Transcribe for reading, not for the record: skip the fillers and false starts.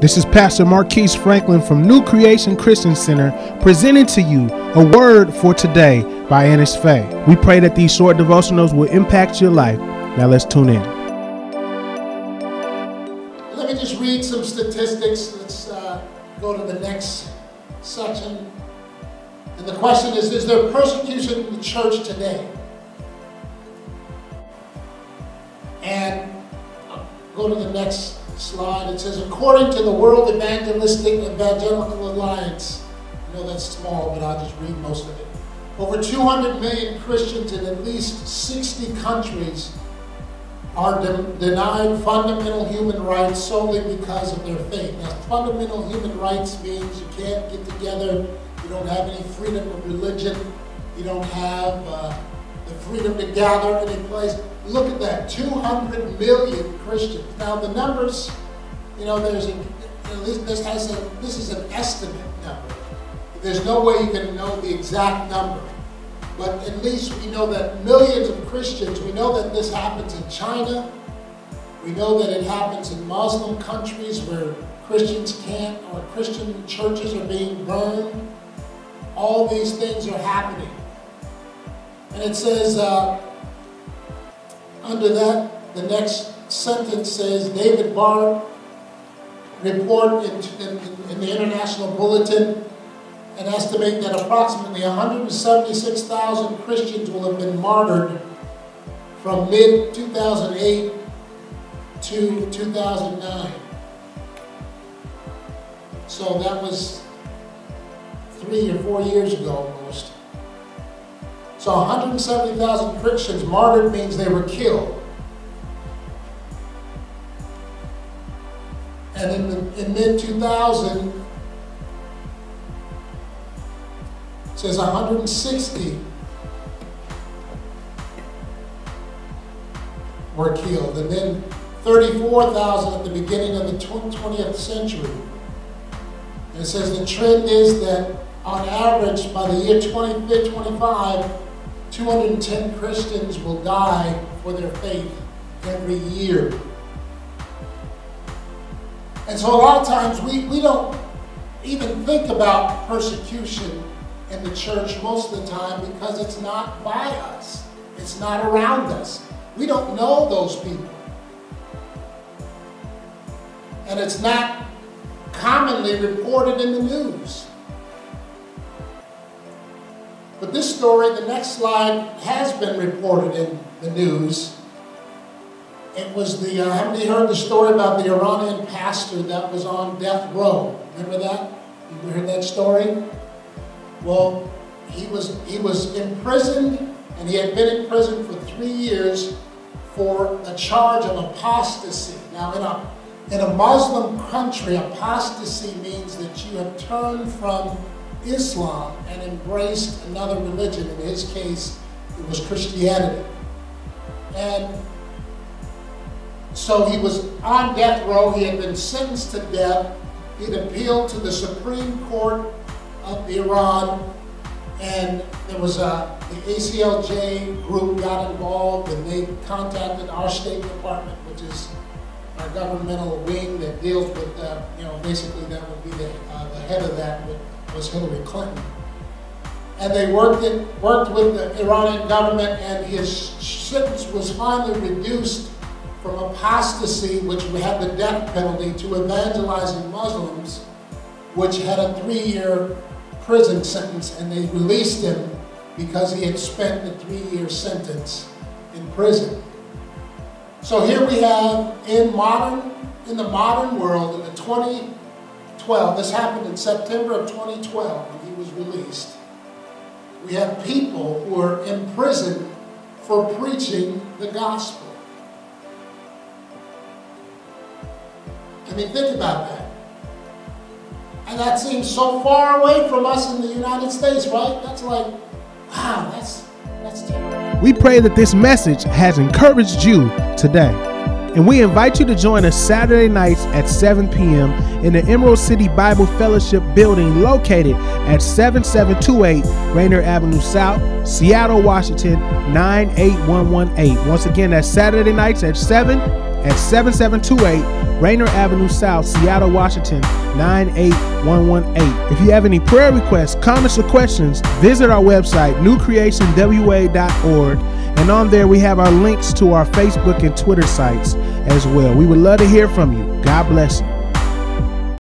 This is Pastor Marquise Franklin from New Creation Christian Center presenting to you a word for today by Ernest Faye. We pray that these short devotionals will impact your life. Now let's tune in. Let me just read some statistics. Let's go to the next section. And the question is there persecution in the church today? And I'll go to the next slide. It says, according to the World Evangelical Alliance, I know that's small, but I'll just read most of it. Over 200 million Christians in at least 60 countries are denied fundamental human rights solely because of their faith. Now, fundamental human rights means you can't get together, you don't have any freedom of religion, you don't have the freedom to gather in any place. Look at that, 200 million Christians. Now the numbers, this is an estimate number. There's no way you can know the exact number. But at least we know that millions of Christians, we know that this happens in China. We know that it happens in Muslim countries where Christians can't, or Christian churches are being burned. All these things are happening. And it says, under that, the next sentence says, David Barr report in the International Bulletin and estimate that approximately 176,000 Christians will have been martyred from mid-2008 to 2009. So that was 3 or 4 years ago almost. So 170,000 Christians martyred means they were killed. And in mid-2000, it says 160 were killed. And then 34,000 at the beginning of the 20th century. And it says the trend is that on average, by the year 2025, 210 Christians will die for their faith every year. And so a lot of times we don't even think about persecution in the church most of the time because it's not by us. It's not around us. We don't know those people. And it's not commonly reported in the news. But this story, the next slide, has been reported in the news. It was haven't you heard the story about the Iranian pastor that was on death row? Remember that? You heard that story? Well, he was imprisoned, and he had been in prison for 3 years for a charge of apostasy. Now, in a Muslim country, apostasy means that you have turned from Islam and embraced another religion. In his case, it was Christianity. And so he was on death row. He had been sentenced to death. He'd appealed to the Supreme Court of Iran, and there was the ACLJ group got involved, and they contacted our State Department, which is our governmental wing that deals with, basically that would be the head of that was Hillary Clinton. And they worked with the Iranian government, and his sentence was finally reduced from apostasy, which had the death penalty, to evangelizing Muslims, which had a 3-year prison sentence, and they released him because he had spent the 3-year sentence in prison. So here we have in the modern world, in the 2012, this happened in September of 2012 when he was released. We have people who are imprisoned for preaching the gospel. I mean, think about that. And that seems so far away from us in the United States, right? That's like, wow, that's terrible. We pray that this message has encouraged you today. And we invite you to join us Saturday nights at 7 p.m. in the Emerald City Bible Fellowship building located at 7728 Rainier Avenue South, Seattle, Washington, 98118. Once again, that's Saturday nights at 7 at 7728 Rainer Avenue South, Seattle, Washington, 98118. If you have any prayer requests, comments, or questions, visit our website, newcreationwa.org, and on there we have our links to our Facebook and Twitter sites as well. We would love to hear from you. God bless you.